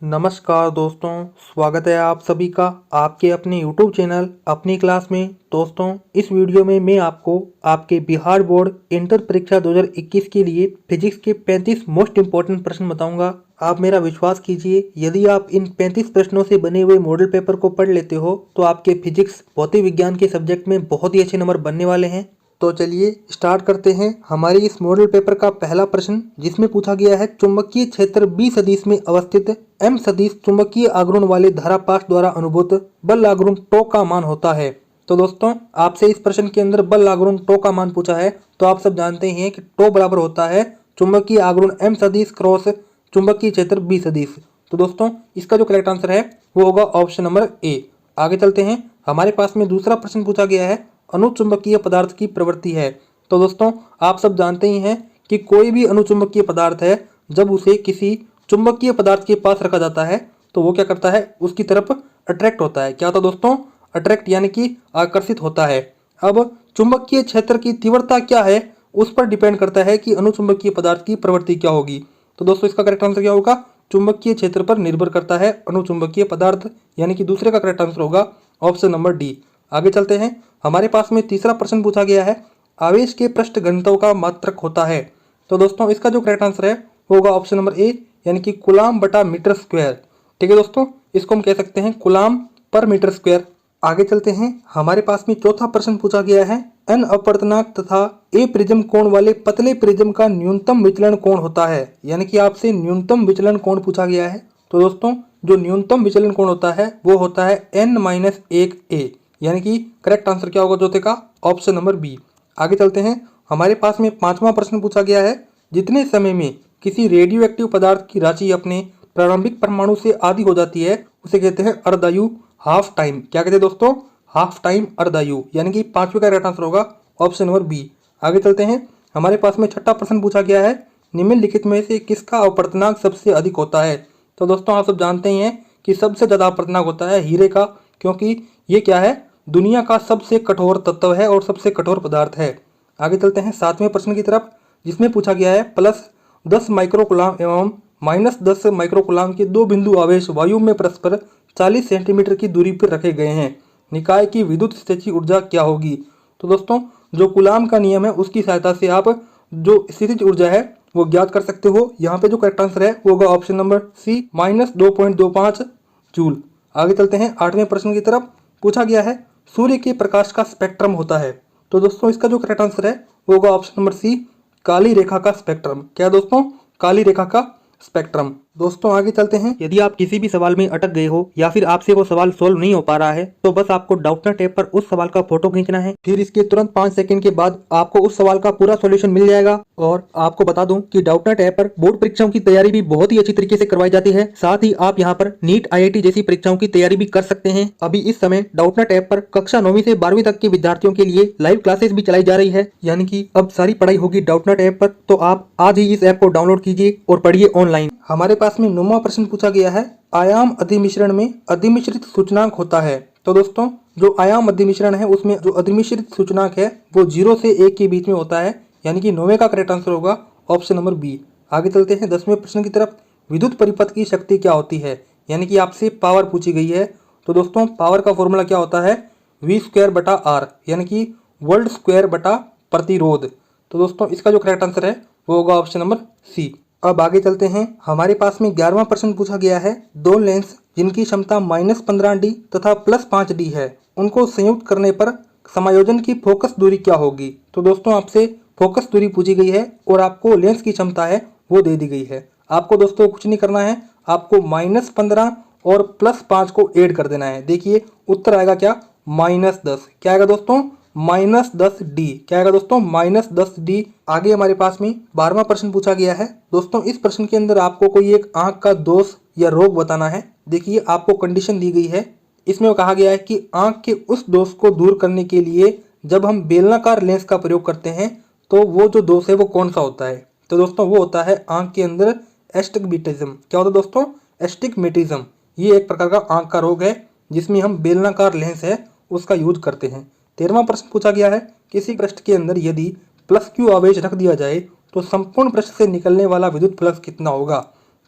नमस्कार दोस्तों, स्वागत है आप सभी का आपके अपने YouTube चैनल अपनी क्लास में। दोस्तों, इस वीडियो में मैं आपको आपके बिहार बोर्ड इंटर परीक्षा 2021 के लिए फिजिक्स के 35 मोस्ट इंपॉर्टेंट प्रश्न बताऊंगा। आप मेरा विश्वास कीजिए, यदि आप इन 35 प्रश्नों से बने हुए मॉडल पेपर को पढ़ लेते हो तो आपके फिजिक्स भौतिक विज्ञान के सब्जेक्ट में बहुत ही अच्छे नंबर बनने वाले हैं। तो चलिए स्टार्ट करते हैं हमारी इस मॉडल पेपर का पहला प्रश्न, जिसमें पूछा गया है चुंबकीय क्षेत्र बी सदिश में अवस्थित एम सदिश चुंबकीय आघूर्ण वाले धारापाश द्वारा अनुभूत बल आघूर्ण टो का मान होता है। तो दोस्तों, आपसे इस प्रश्न के अंदर बल आघूर्ण टो का मान पूछा है, तो आप सब जानते हैं कि टो बराबर होता है चुंबकीय आघूर्ण एम सदिश क्रॉस चुंबकीय क्षेत्र बी सदिश। तो दोस्तों, इसका जो करेक्ट आंसर है वो होगा ऑप्शन नंबर ए। आगे चलते हैं, हमारे पास में दूसरा प्रश्न पूछा गया है अनुचुंबकीय पदार्थ की प्रवृत्ति है। तो दोस्तों, आप सब जानते ही हैं कि कोई भी अनुचुंबकीय पदार्थ है, जब उसे किसी चुंबकीय पदार्थ के पास रखा जाता है तो वो क्या करता है, उसकी तरफ अट्रैक्ट होता है। क्या होता है दोस्तों? अट्रैक्ट, यानी कि आकर्षित होता है। अब चुंबकीय क्षेत्र की तीव्रता क्या है, उस पर डिपेंड करता है कि अनुचुंबकीय पदार्थ की प्रवृत्ति क्या होगी। तो दोस्तों, इसका करेक्ट आंसर क्या होगा? चुंबकीय क्षेत्र पर निर्भर करता है अनुचुंबकीय पदार्थ, यानी कि दूसरे का करेक्ट आंसर होगा ऑप्शन नंबर डी। आगे चलते हैं, हमारे पास में तीसरा प्रश्न पूछा गया है आवेश के पृष्ठ घनत्व का मात्रक होता है। तो दोस्तों, इसका जो करेक्ट आंसर है वो होगा ऑप्शन नंबर ए, यानी कि कूलाम बटा मीटर स्क्वायर। ठीक है दोस्तों, इसको हम कह सकते हैं कूलाम पर मीटर स्क्वायर। आगे चलते हैं, हमारे पास में चौथा प्रश्न पूछा गया है एन अपवर्तनांक तथा ए प्रिज्म कोण वाले पतले प्रिज्म का न्यूनतम विचलन कोण होता है, यानी कि आपसे न्यूनतम विचलन कोण पूछा गया है। तो दोस्तों, जो न्यूनतम विचलन कोण होता है वो होता है n-1 यानी कि करेक्ट आंसर क्या होगा चौथे का? Option number B. आगे चलते हैं, हमारे पास में पांचवा प्रश्न पूछा गया है जितने समय में किसी रेडियो एक्टिव पदार्थ की राशि अपने प्रारंभिक परमाणु से आधी हो जाती है उसे कहते हैं अर्धायु, हाफ टाइम। क्या कहते हैं दोस्तों? हाफ टाइम अर्धायु, यानी कि पांचवे का करेक्ट आंसर होगा ऑप्शन नंबर बी। आगे चलते हैं, हमारे पास में छठा प्रश्न पूछा गया है निम्नलिखित में से किसका अपवर्तनांक सबसे अधिक होता है। तो दोस्तों, आप सब जानते ही हैं कि सबसे ज्यादा अपवर्तनांक होता है हीरे का, क्योंकि ये क्या है, दुनिया का सबसे कठोर तत्व है और सबसे कठोर पदार्थ है। आगे चलते हैं सातवें प्रश्न की तरफ, जिसमें पूछा गया है +10 माइक्रोकुलाम एवं -10 माइक्रोकुलाम के दो बिंदु आवेश वायु में परस्पर 40 सेंटीमीटर की दूरी पर रखे गए हैं, निकाय की विद्युत स्थितिज ऊर्जा क्या होगी। तो दोस्तों, जो कूलाम का नियम है उसकी सहायता से आप जो स्थितिज ऊर्जा है वो ज्ञात कर सकते हो। यहाँ पे जो करेक्ट आंसर है वो होगा ऑप्शन नंबर सी, -2.25 जूल। आगे चलते हैं आठवें प्रश्न की तरफ, पूछा गया है सूर्य के प्रकाश का स्पेक्ट्रम होता है। तो दोस्तों, इसका जो करेक्ट आंसर है वो होगा ऑप्शन नंबर सी, काली रेखा का स्पेक्ट्रम। क्या दोस्तों? काली रेखा का स्पेक्ट्रम। दोस्तों, आगे चलते हैं, यदि आप किसी भी सवाल में अटक गए हो या फिर आपसे वो सवाल सोल्व नहीं हो पा रहा है तो बस आपको डाउटनर टैब पर उस सवाल का फोटो खींचना है, फिर इसके तुरंत 5 सेकंड के बाद आपको उस सवाल का पूरा सॉल्यूशन मिल जाएगा। और आपको बता दूं कि डाउटनर टैब पर बोर्ड परीक्षाओं की तैयारी भी बहुत ही अच्छी तरीके से करवाई जाती है। साथ ही आप यहाँ पर नीट IIT जैसी परीक्षाओं की तैयारी भी कर सकते हैं। अभी इस समय डाउटनर टैब पर कक्षा 9वीं से 12वीं तक के विद्यार्थियों के लिए लाइव क्लासेस भी चलाई जा रही है, यानी कि अब सारी पढ़ाई होगी डाउटनर टैब पर। तो आप आज ही इस ऐप को डाउनलोड कीजिए और पढ़िए ऑनलाइन। हमारे पास में 9वां प्रश्न पूछा गया है आयाम अधिमिश्रण में अधिमिश्रित सूचनांक होता है। तो दोस्तों, जो आयाम अधिमिश्रण है उसमें जो अधिमिश्रित सूचनांक है वो 0 से 1 के बीच में होता है, यानी कि 9वें का करेक्ट आंसर होगा ऑप्शन नंबर बी। आगे चलते हैं 10वें प्रश्न की तरफ, विद्युत परिपथ की शक्ति क्या होती है, यानी कि आपसे पावर पूछी गई है। तो दोस्तों, पावर का फॉर्मूला क्या होता है? V²/R, यानी कि वोल्ट स्क्वायर बटा प्रतिरोध। तो दोस्तों, इसका जो करेक्ट आंसर है वो होगा ऑप्शन नंबर सी। अब आगे चलते हैं, हमारे पास में 11वां प्रश्न पूछा गया है दो लेंस जिनकी क्षमता -15D तथा +5D है, उनको संयुक्त करने पर समायोजन की फोकस दूरी क्या होगी। तो दोस्तों, आपसे फोकस दूरी पूछी गई है और आपको लेंस की क्षमता है वो दे दी गई है। आपको दोस्तों कुछ नहीं करना है, आपको -15 और +5 को ऐड कर देना है। देखिए उत्तर आएगा क्या? -10। क्या आएगा दोस्तों? -10D। क्या आएगा दोस्तों? -10D। आगे हमारे पास में 12वां प्रश्न पूछा गया है। दोस्तों, इस प्रश्न के अंदर आपको कोई एक आंख का दोष या रोग बताना है। देखिए, आपको कंडीशन दी गई है, इसमें कहा गया है कि आंख के उस दोष को दूर करने के लिए जब हम बेलनाकार लेंस का प्रयोग करते हैं तो वो जो दोष है वो कौन सा होता है। तो दोस्तों, वो होता है आंख के अंदर एस्टिग्मेटिज्म। क्या होता है दोस्तों? एस्टिग्मेटिज्म। ये एक प्रकार का आंख का रोग है जिसमें हम बेलनाकार लेंस है उसका यूज करते हैं। 13वां प्रश्न पूछा गया है किसी पृष्ठ के अंदर यदि +Q आवेश रख दिया जाए तो संपूर्ण पृष्ठ से निकलने वाला विद्युत फ्लक्स कितना होगा।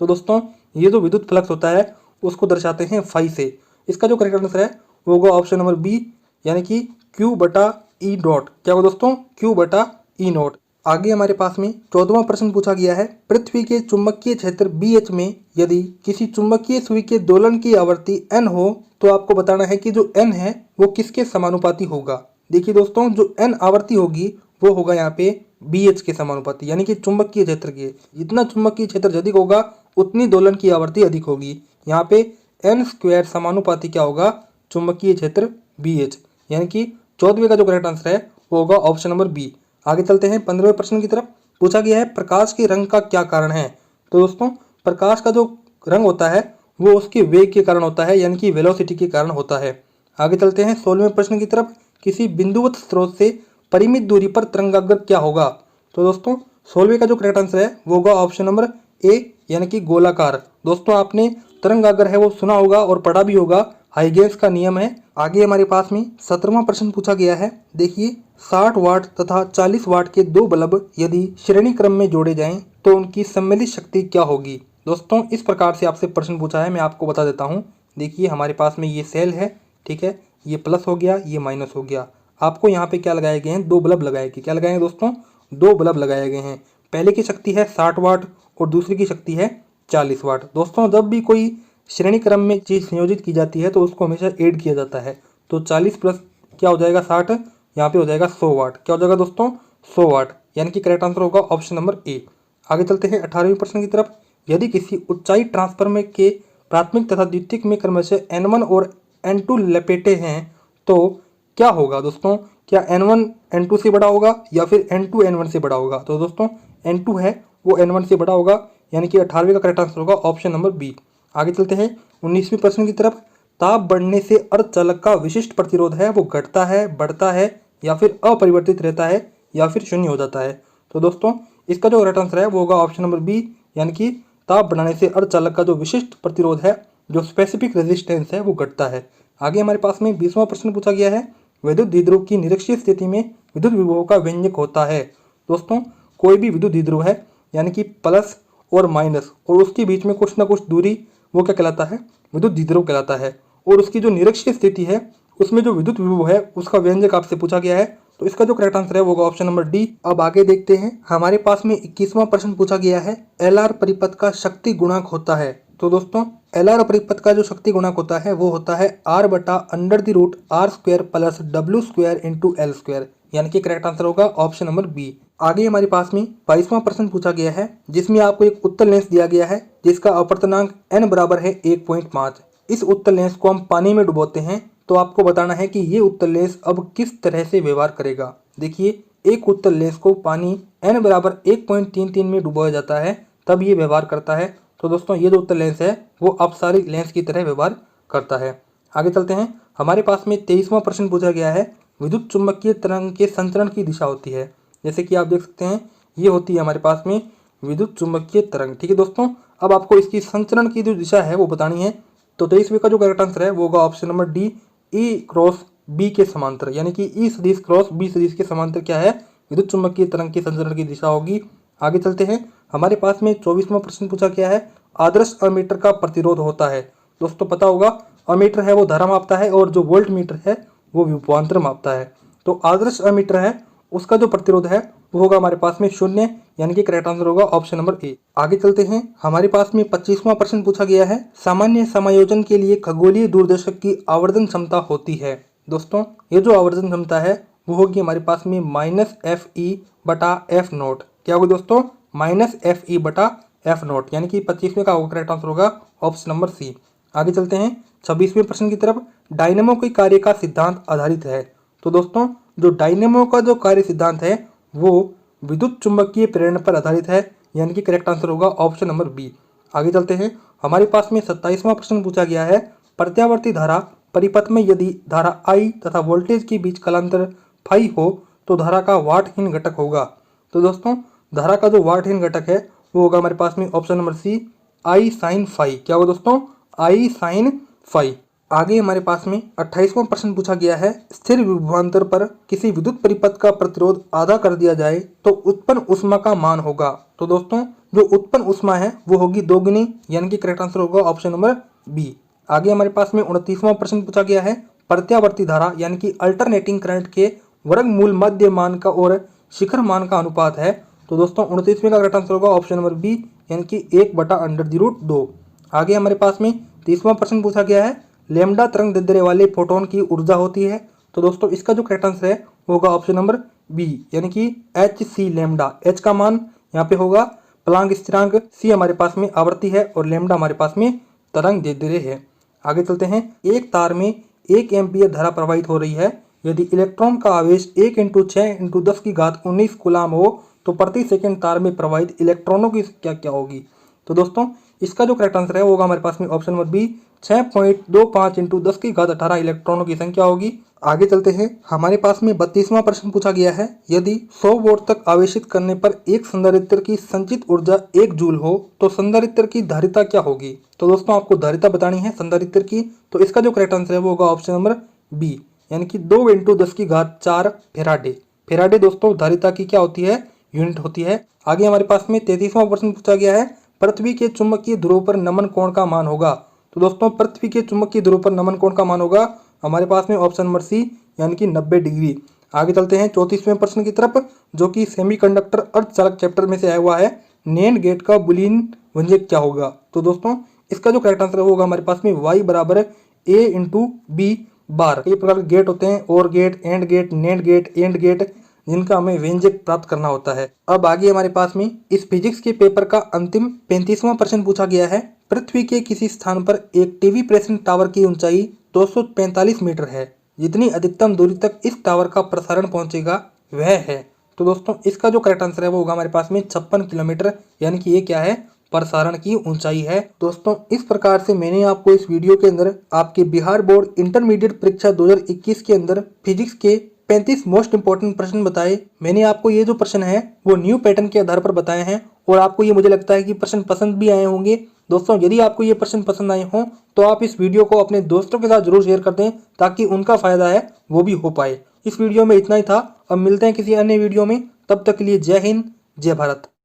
तो दोस्तों, ये जो विद्युत फ्लक्स होता है उसको दर्शाते हैं फाई से। इसका जो करेक्ट आंसर है वो होगा ऑप्शन नंबर बी, यानी कि क्यू बटा ई डॉट। क्या होगा दोस्तों? क्यू बटा ई नॉट। आगे हमारे पास में 14वां प्रश्न पूछा गया है, पृथ्वी के चुंबकीय क्षेत्र BH में यदि किसी चुंबकीय सुई के दोलन की आवृत्ति n हो तो आपको बताना है कि जो n है वो किसके समानुपाती होगा। देखिए दोस्तों, जो n आवृत्ति होगी वो होगा यहाँ पे BH के समानुपाती, यानी कि चुंबकीय क्षेत्र के। जितना चुंबकीय क्षेत्र अधिक होगा उतनी दोलन की आवृत्ति अधिक होगी। यहाँ पे n स्क्वायर समानुपाती क्या होगा? चुंबकीय क्षेत्र BH, यानी कि 14वें का जो करेक्ट आंसर है वो होगा ऑप्शन नंबर बी। आगे चलते हैं 15वें प्रश्न की तरफ। पूछा गया है प्रकाश के रंग का क्या कारण है। तो दोस्तों, प्रकाश का जो रंग होता है वो उसके वेग के कारण होता है, यानी कि वेलोसिटी के कारण होता है। आगे चलते हैं 16वें प्रश्न की तरफ। किसी बिंदुवत स्रोत से परिमित दूरी पर तरंगाग्र क्या होगा। तो दोस्तों, 16वें का जो करेक्ट आंसर है वो होगा ऑप्शन नंबर ए, यानी कि गोलाकार। दोस्तों, आपने तरंगाग्र है वो सुना होगा और पढ़ा भी होगा, हाइगेंस का नियम है। आगे हमारे पास में 17वां प्रश्न पूछा गया है। देखिए, 60 वाट तथा 40 वाट के दो बल्ब यदि श्रेणी क्रम में जोड़े जाएं तो उनकी सम्मिलित शक्ति क्या होगी। दोस्तों, इस प्रकार से आपसे प्रश्न पूछा है, मैं आपको बता देता हूँ। देखिए, हमारे पास में ये सेल है, ठीक है, ये प्लस हो गया, ये माइनस हो गया। आपको यहाँ पे क्या लगाए गए हैं? दो बल्ब लगाए गए। क्या लगाए हैं दोस्तों? दो बल्ब लगाए गए हैं। पहले की शक्ति है 60 वाट और दूसरी की शक्ति है 40 वाट। दोस्तों, जब भी कोई श्रेणी क्रम में चीज संयोजित की जाती है तो उसको हमेशा ऐड किया जाता है। तो 40 प्लस क्या हो जाएगा? 60, यहाँ पे हो जाएगा 100 वाट। क्या हो जाएगा दोस्तों? 100 वाट, यानी कि करेक्ट आंसर होगा ऑप्शन नंबर ए। आगे चलते हैं 18वें प्रश्न की तरफ। यदि किसी ऊंचाई ट्रांसफार्मर के प्राथमिक तथा द्वितीयक में क्रमशः N1 और N2 लपेटे हैं तो क्या होगा दोस्तों? क्या N1 N2 से बड़ा होगा या फिर N2 N1 से बड़ा होगा? तो दोस्तों, N2 है वो N1 से बड़ा होगा, यानी कि 18वें का करेक्ट आंसर होगा ऑप्शन नंबर बी। आगे चलते हैं 19वें प्रश्न की तरफ। ताप बढ़ने से अर्धचालक का विशिष्ट प्रतिरोध है वो घटता है, बढ़ता है या फिर अपरिवर्तित रहता है या फिर शून्य हो जाता है। तो दोस्तों, इसका जो करेक्ट आंसर है वो होगा ऑप्शन नंबर बी, यानी कि ताप बढ़ाने से अर्धचालक का जो विशिष्ट प्रतिरोध है, जो स्पेसिफिक रेजिस्टेंस है, वो घटता है। आगे हमारे पास में 20वां प्रश्न पूछा गया है। विद्युत द्विध्रुव की निरक्षीय स्थिति में विद्युत विभव का व्यंजक होता है। दोस्तों, कोई भी विद्युत द्विध्रुव है, यानी कि प्लस और माइनस और उसके बीच में कुछ ना कुछ दूरी, वो क्या कहलाता है? विद्युत द्विध्रुव कहलाता है। और उसकी जो निरक्षीय स्थिति है उसमें जो विद्युत विभव है उसका व्यंजक आपसे पूछा गया है। तो इसका जो करेक्ट आंसर है वो होगा ऑप्शन नंबर डी। अब आगे देखते हैं, हमारे पास में 21वां प्रश्न पूछा गया है। LR परिपथ का शक्ति गुणक होता है। तो दोस्तों, LR परिपथ का जो शक्ति गुणक होता है वो होता है R बटा under the root R square plus W square into L square, यानी कि करेक्ट आंसर होगा ऑप्शन नंबर बी। आगे हमारे पास में 22वां प्रश्न पूछा गया है, जिसमें आपको एक उत्तल लेंस दिया गया है जिसका अपवर्तनांक n बराबर है 1.5। इस उत्तल लेंस को हम पानी में डुबोते हैं तो आपको बताना है कि ये उत्तल लेंस अब किस तरह से व्यवहार करेगा। देखिए, एक उत्तल लेंस को पानी n बराबर 1.33 में डुबोया जाता है तब ये व्यवहार करता है। तो दोस्तों, ये जो उत्तल लेंस है वो अपसारी लेंस की तरह व्यवहार करता है। आगे चलते हैं, हमारे पास में 23वां प्रश्न पूछा गया है। विद्युत चुंबकीय तरंग के संचरण की दिशा होती है, जैसे कि आप देख सकते हैं ये होती है हमारे पास में विद्युत चुंबकीय तरंग, ठीक है दोस्तों। अब आपको इसकी संचरण की जो दिशा है वो बतानी है। तो 23वें का जो करेक्ट आंसर है वो होगा ऑप्शन नंबर डी, ई क्रॉस बी के समांतर, यानी कि ई सदिश क्रॉस बी सदिश के समांतर क्या है? विद्युत चुंबकीय तरंग की संचरण की दिशा होगी। आगे चलते हैं, हमारे पास में 24वां प्रश्न पूछा गया है। आदर्श अमीटर का प्रतिरोध होता है। दोस्तों, पता होगा अमीटर है वो धारा मापता है और जो वोल्ट मीटर है वो विभवांतर मापता है। तो आदर्श अमीटर है उसका जो प्रतिरोध है वो होगा हमारे पास में 0, यानी कि करेक्ट आंसर होगा ऑप्शन नंबर ए। आगे चलते हैं, हमारे पास में 25वां प्रश्न पूछा गया है। सामान्य समायोजन के लिए खगोलीय दूरदर्शक की आवर्धन क्षमता होती है। दोस्तों, ये जो आवर्धन क्षमता है वो होगी हमारे पास में -FE बटा F0। क्या होगा दोस्तों? -FE बटा F0, यानी कि 25वें का करेक्ट आंसर होगा ऑप्शन नंबर सी। आगे चलते हैं 26वें प्रश्न की तरफ। डायनेमो के कार्य का सिद्धांत आधारित है। तो दोस्तों, जो डायनेमो का जो कार्य सिद्धांत है वो विद्युत चुंबकीय प्रेरण पर आधारित है, यानी कि करेक्ट आंसर होगा ऑप्शन नंबर बी। आगे चलते हैं, हमारे पास में 27वां प्रश्न पूछा गया है। प्रत्यावर्ती धारा परिपथ में यदि धारा I तथा वोल्टेज के बीच कालांतर फाई हो तो धारा का वाटहीन घटक होगा। तो दोस्तों, धारा का जो वाटहीन घटक है वो होगा हमारे पास में option number C, I sin phi. क्या होगा दोस्तों? I sin phi. आगे हमारे पास में 28वां प्रश्न पूछा गया है। स्थिर विभवांतर पर किसी विद्युत परिपथ का प्रतिरोध आधा कर दिया जाए तो उत्पन्न ऊष्मा का मान होगा। तो दोस्तों, जो उत्पन्न ऊष्मा है वो होगी दोगुनी, यानी कि करेक्ट आंसर होगा ऑप्शन नंबर बी। आगे हमारे पास में 29वां प्रश्न पूछा गया है, प्रत्यावर्ती धारा यानी कि अल्टरनेटिंग करंट के वर्गमूल मध्य मान का और शिखर मान का अनुपात है। तो दोस्तों 29वें का करेक्ट आंसर होगा ऑप्शन नंबर बी, यानी कि 1/√2। आगे हमारे पास में 30वां प्रश्न पूछा गया है, लैम्डा तरंग दैर्ध्य वाले फोटोन की ऊर्जा होती है। तो दोस्तों इसका जो करेक्ट आंसर है वो होगा ऑप्शन नंबर बी, यानी कि एच सी लैम्डा। एच का मान यहाँ पे होगा प्लांक स्थिरांक, सी हमारे पास में आवृत्ति है और लैम्डा हमारे पास में तरंग दैर्ध्य है। आगे चलते हैं, एक तार में 1 एम्पीयर धारा प्रवाहित हो रही है। यदि इलेक्ट्रॉन का आवेश 1 × 6 × 10⁻⁹ कूलाम हो तो प्रति सेकंड तार में प्रवाहित इलेक्ट्रॉनों की संख्या क्या होगी। तो दोस्तों इसका जो करेक्ट आंसर है वो होगा हमारे पास में ऑप्शन नंबर बी, 6.25 × 10⁻18 इलेक्ट्रॉनों की संख्या होगी। आगे चलते हैं, हमारे पास में 32वां प्रश्न पूछा गया है, यदि 100 वोल्ट तक आवेशित करने पर एक संधारित्र की संचित ऊर्जा 1 जूल हो तो संधारित्र की धारिता क्या होगी। तो दोस्तों आपको धारिता बतानी है संधारित्र की। तो इसका जो करेक्ट आंसर है वो होगा ऑप्शन नंबर बी, यानी कि 2 × 10⁴ फेराडे। फेराडे दोस्तों धारिता की क्या होती है, यूनिट होती है। आगे हमारे पास में 33वां प्रश्न पूछा गया है, पृथ्वी के चुंबकीय ध्रुव पर नमन कोण का मान होगा। तो दोस्तों पृथ्वी के चुंबकीय ध्रुव पर नमन कोण का मान होगा हमारे पास में ऑप्शन नंबर सी, यानी कि 90 डिग्री। आगे चलते हैं 34वें प्रश्न की तरफ, जो कि सेमीकंडक्टर अर्धचालक चैप्टर में से आया हुआ है, नैंड गेट का बुलियन व्यंजक क्या होगा। तो दोस्तों इसका जो करेक्ट आंसर होगा हमारे पास में y = a × b बार। कई प्रकार के गेट होते हैं, or gate, and gate, nand gate, and gate, जिनका हमें व्यंजक प्राप्त करना होता है। अब आगे हमारे पास में इस फिजिक्स के पेपर का अंतिम 35वां प्रश्न पूछा गया है, पृथ्वी के किसी स्थान पर एक टीवी प्रेषण टावर की ऊंचाई 245 मीटर है, जितनी अधिकतम दूरी तक इस टावर का प्रसारण पहुंचेगा वह है। तो दोस्तों इसका जो करेक्ट आंसर है वो होगा हमारे पास में 56 किलोमीटर, यानी कि ये क्या है, प्रसारण की ऊंचाई है। दोस्तों इस प्रकार से मैंने आपको इस वीडियो के अंदर आपके बिहार बोर्ड इंटरमीडिएट परीक्षा 2021 के अंदर फिजिक्स के 35 मोस्ट इंपॉर्टेंट प्रश्न बताए। मैंने आपको ये जो प्रश्न है वो न्यू पैटर्न के आधार पर बताए हैं, और आपको ये मुझे लगता है कि प्रश्न पसंद भी आए होंगे। दोस्तों यदि आपको ये प्रश्न पसंद आए हों तो आप इस वीडियो को अपने दोस्तों के साथ जरूर शेयर कर दें, ताकि उनका फायदा है वो भी हो पाए। इस वीडियो में इतना ही था, अब मिलते हैं किसी अन्य वीडियो में, तब तक के लिए जय हिंद, जय भारत।